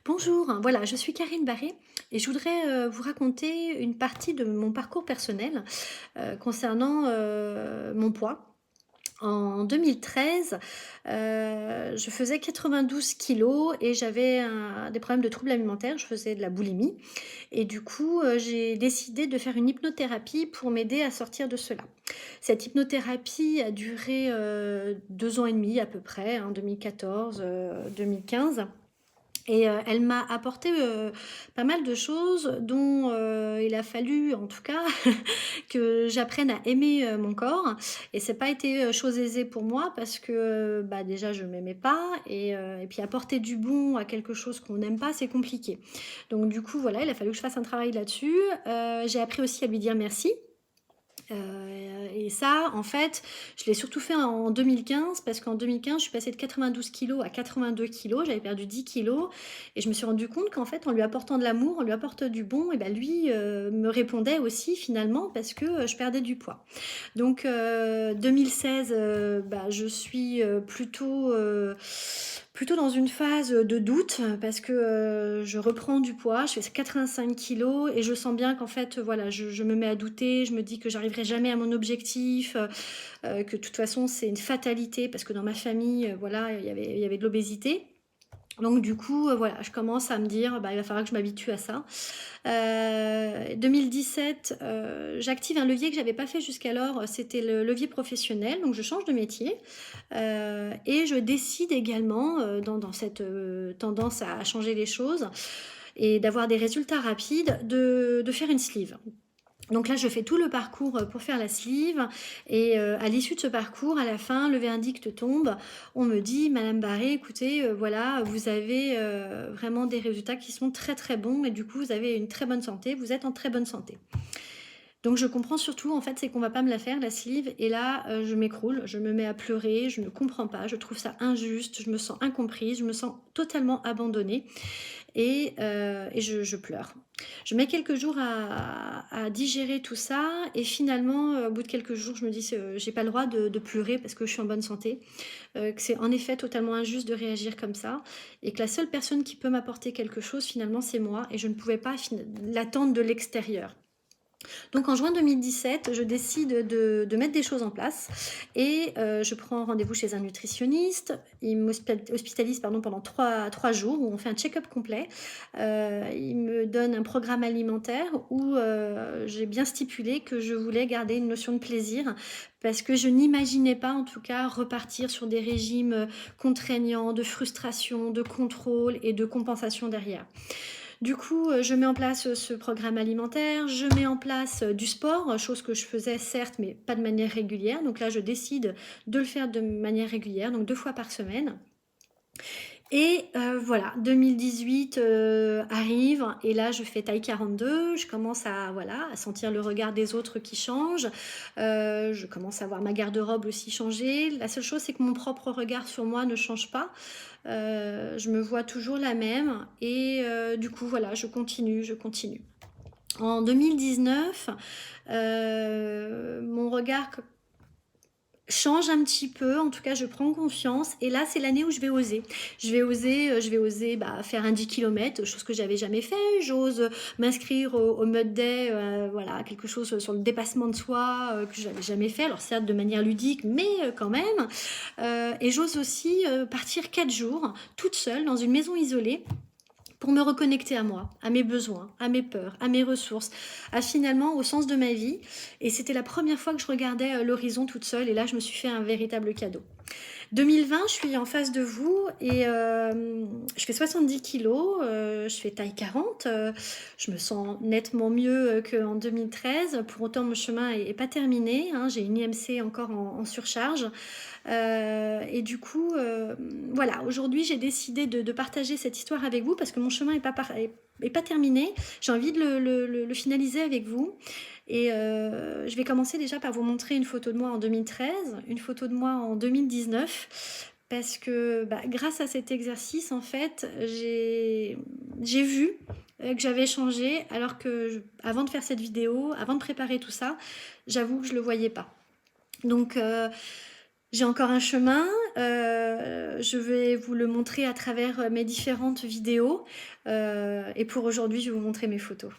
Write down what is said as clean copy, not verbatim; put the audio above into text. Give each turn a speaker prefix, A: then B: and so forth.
A: Bonjour, voilà, je suis Karine Barré et je voudrais vous raconter une partie de mon parcours personnel concernant mon poids. En 2013, je faisais 92 kilos et j'avais des problèmes de troubles alimentaires, je faisais de la boulimie et du coup j'ai décidé de faire une hypnothérapie pour m'aider à sortir de cela. Cette hypnothérapie a duré 2 ans et demi à peu près, hein, 2014, 2015. Et elle m'a apporté, pas mal de choses dont, il a fallu en tout cas que j'apprenne à aimer, mon corps et c'est pas été, chose aisée pour moi parce que, bah, déjà je m'aimais pas et puis apporter du bon à quelque chose qu'on n'aime pas, c'est compliqué. Donc du coup, voilà, il a fallu que je fasse un travail là-dessus. J'ai appris aussi à lui dire merci. Et ça, en fait, je l'ai surtout fait en 2015 parce qu'en 2015, je suis passée de 92 kilos à 82 kilos. J'avais perdu 10 kilos et je me suis rendu compte qu'en fait, en lui apportant de l'amour, on lui apporte du bon, et ben lui me répondait aussi finalement parce que je perdais du poids. Donc 2016, bah, je suis plutôt dans une phase de doute parce que je reprends du poids, je fais 85 kilos et je sens bien qu'en fait, voilà, je me mets à douter, je me dis que j'arriverai jamais à mon objectif, que de toute façon c'est une fatalité parce que dans ma famille, voilà, il y avait de l'obésité. Donc du coup, voilà, je commence à me dire, bah, il va falloir que je m'habitue à ça. 2017, j'active un levier que j'avais pas fait jusqu'alors, c'était le levier professionnel, donc je change de métier. Et je décide également, dans cette tendance à changer les choses et d'avoir des résultats rapides, de faire une sleeve. Donc là, je fais tout le parcours pour faire la sleeve et à l'issue de ce parcours, à la fin, le verdict tombe. On me dit, Madame Barré, écoutez, voilà, vous avez vraiment des résultats qui sont très très bons et du coup, vous avez une très bonne santé, vous êtes en très bonne santé. Donc je comprends surtout, en fait, c'est qu'on va pas me la faire, la sleeve, et là, je m'écroule, je me mets à pleurer, je ne comprends pas, je trouve ça injuste, je me sens incomprise, je me sens totalement abandonnée et je pleure. Je mets quelques jours à digérer tout ça et finalement, au bout de quelques jours, je me dis: «J'ai pas le droit de pleurer parce que je suis en bonne santé», que c'est en effet totalement injuste de réagir comme ça et que la seule personne qui peut m'apporter quelque chose finalement, c'est moi et je ne pouvais pas l'attendre de l'extérieur. Donc en juin 2017, je décide de mettre des choses en place et je prends rendez-vous chez un nutritionniste. Il m'hospitalise pendant trois jours où on fait un check-up complet. Il me donne un programme alimentaire où j'ai bien stipulé que je voulais garder une notion de plaisir parce que je n'imaginais pas en tout cas repartir sur des régimes contraignants, de frustration, de contrôle et de compensation derrière. Du coup, je mets en place ce programme alimentaire, je mets en place du sport, chose que je faisais certes, mais pas de manière régulière. Donc là, je décide de le faire de manière régulière, donc 2 fois par semaine. Et voilà, 2018 arrive et là je fais taille 42, je commence à, voilà, à sentir le regard des autres qui change, je commence à voir ma garde-robe aussi changer. La seule chose, c'est que mon propre regard sur moi ne change pas. Je me vois toujours la même et du coup, voilà, je continue, je continue. En 2019, mon regard change un petit peu, en tout cas je prends confiance et là c'est l'année où je vais oser. Je vais oser bah, faire un 10 km, chose que j'avais jamais fait. J'ose m'inscrire au Mud Day, voilà, quelque chose sur le dépassement de soi que j'avais jamais fait. Alors certes de manière ludique, mais quand même. Et j'ose aussi partir 4 jours toute seule dans une maison isolée pour me reconnecter à moi, à mes besoins, à mes peurs, à mes ressources, à finalement au sens de ma vie. Et c'était la première fois que je regardais l'horizon toute seule et là je me suis fait un véritable cadeau. 2020, je suis en face de vous et je fais 70 kilos, je fais taille 40, je me sens nettement mieux qu'en 2013. Pour autant, mon chemin est pas terminé, hein, j'ai une IMC encore en surcharge. Et du coup, voilà, aujourd'hui, j'ai décidé de partager cette histoire avec vous parce que mon chemin est pas terminé. J'ai envie de le finaliser avec vous. Et je vais commencer déjà par vous montrer une photo de moi en 2013, une photo de moi en 2019, parce que bah, grâce à cet exercice, en fait, j'ai vu que j'avais changé, alors que avant de faire cette vidéo, avant de préparer tout ça, j'avoue que je ne le voyais pas. Donc J'ai encore un chemin, je vais vous le montrer à travers, mes différentes vidéos, et pour aujourd'hui, je vais vous montrer mes photos.